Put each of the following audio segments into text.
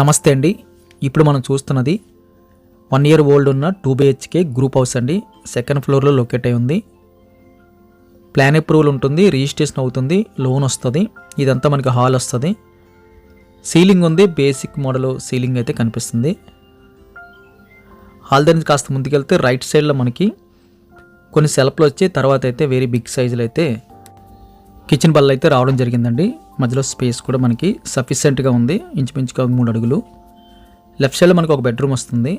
నమస్తే అండి. ఇప్పుడు మనం చూస్తున్నది 1 year ఓల్డ్ ఉన్న 2 BHK గ్రూప్ హౌస్ అండి. సెకండ్ ఫ్లోర్లో లొకేట్ అయి ఉంది. ప్లాన్ అప్రూవల్ ఉంటుంది, రిజిస్ట్రేషన్ అవుతుంది, లోన్ వస్తుంది. ఇదంతా మనకి హాల్ వస్తుంది. సీలింగ్ ఉంది, బేసిక్ మోడల్ సీలింగ్ అయితే కనిపిస్తుంది. హాల్ దగ్గర నుంచి కాస్త ముందుకెళ్తే రైట్ సైడ్లో మనకి కొన్ని సెల్ఫ్లు వచ్చి తర్వాత అయితే వెరీ బిగ్ సైజులు అయితే కిచెన్ బల్ల అయితే రావడం జరిగిందండి. మధ్యలో స్పేస్ కూడా మనకి సఫిషియెంట్గా ఉంది, ఇంచుమించుగా 3 అడుగులు. లెఫ్ట్ సైడ్లో మనకి ఒక బెడ్రూమ్ వస్తుంది.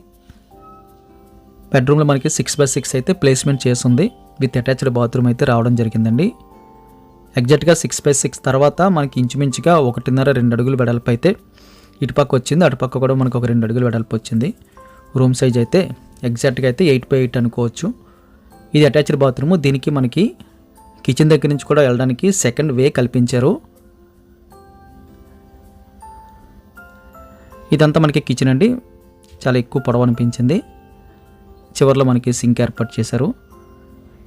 బెడ్రూమ్లో మనకి 6x6 అయితే ప్లేస్మెంట్ చేస్తుంది. విత్ అటాచ్డ్ బాత్రూమ్ అయితే రావడం జరిగిందండి. ఎగ్జాక్ట్గా 6x6 తర్వాత మనకి ఇంచుమించుగా 1.5-2 అడుగులు వెడల్పు అయితే ఇటుపక్క వచ్చింది, అటుపక్క కూడా మనకు ఒక 2 అడుగులు వెడల్పు వచ్చింది. రూమ్ సైజ్ అయితే ఎగ్జాక్ట్గా అయితే 8x8 అనుకోవచ్చు. ఇది అటాచ్డ్ బాత్రూమ్. దీనికి మనకి కిచెన్ దగ్గర నుంచి కూడా వెళ్ళడానికి సెకండ్ వే కల్పించారు. ఇదంతా మనకి కిచెన్ అండి, చాలా ఎక్కువ పొడవు అనిపించింది. చివరిలో మనకి సింక్ ఏర్పాటు చేశారు.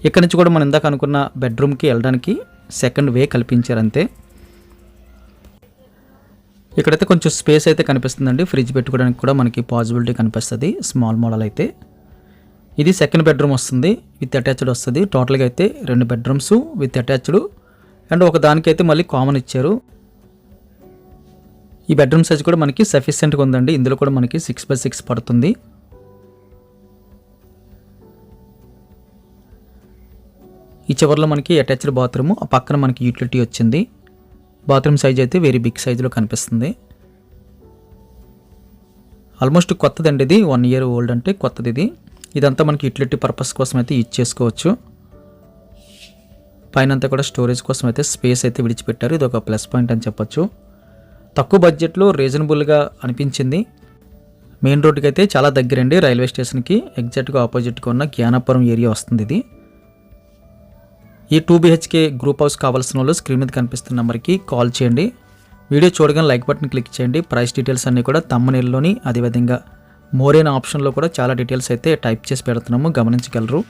ఇక్కడ నుంచి కూడా మనం ఇందాక అనుకున్న బెడ్రూమ్కి వెళ్ళడానికి సెకండ్ వే కల్పించారు అంతే. ఇక్కడైతే కొంచెం స్పేస్ అయితే కనిపిస్తుందండి, ఫ్రిడ్జ్ పెట్టుకోవడానికి కూడా మనకి పాసిబిలిటీ కనిపిస్తుంది. స్మాల్ మోడల్ అయితే ఇది సెకండ్ బెడ్రూమ్ వస్తుంది, విత్ అటాచ్డ్ వస్తుంది. టోటల్గా అయితే 2 బెడ్రూమ్స్ విత్ అటాచ్డ్ అండ్ ఒక దానికైతే మళ్ళీ కామన్ ఇచ్చారు. ఈ బెడ్రూమ్ సైజ్ కూడా మనకి సఫిషియెంట్గా ఉందండి. ఇందులో కూడా మనకి 6x6 పడుతుంది. ఈ చివరిలో మనకి అటాచ్డ్ బాత్రూమ్, ఆ పక్కన మనకి యూటిలిటీ వచ్చింది. బాత్రూమ్ సైజ్ అయితే వెరీ బిగ్ సైజులో కనిపిస్తుంది. ఆల్మోస్ట్ కొత్తదండి ఇది, 1 year ఓల్డ్ అంటే కొత్తది ఇది. ఇదంతా మనకి యూటిలిటీ పర్పస్ కోసం అయితే యూజ్ చేసుకోవచ్చు. పైన అంతా కూడా స్టోరేజ్ కోసం అయితే స్పేస్ అయితే విడిచిపెట్టారు. ఇది ఒక ప్లస్ పాయింట్ అని చెప్పొచ్చు. తక్కువ బడ్జెట్లో రీజనబుల్గా అనిపించింది. మెయిన్ రోడ్డుకి అయితే చాలా దగ్గరండి, రైల్వే స్టేషన్కి ఎగ్జాక్ట్గా ఆపోజిట్గా ఉన్న జ్ఞానాపురం ఏరియా వస్తుంది ఇది. ఈ 2 BHK గ్రూప్ హౌస్ కావాల్సిన వాళ్ళు స్క్రీన్ మీద కనిపిస్తున్న నెంబర్కి కాల్ చేయండి. వీడియో చూడగానే లైక్ బటన్ క్లిక్ చేయండి. ప్రైస్ డీటెయిల్స్ అన్నీ కూడా థంబ్నెయిల్లోని, అదేవిధంగా మోర్ అయిన ఆప్షన్లో కూడా చాలా డీటెయిల్స్ అయితే టైప్ చేసి పెడుతున్నాము, గమనించగలరు.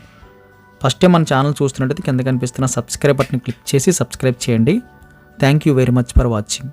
ఫస్ట్ టైం మన ఛానల్ చూస్తున్నట్టయితే కింద కనిపిస్తున్న సబ్స్క్రైబ్ బటన్ క్లిక్ చేసి సబ్స్క్రైబ్ చేయండి. Thank you very much for watching.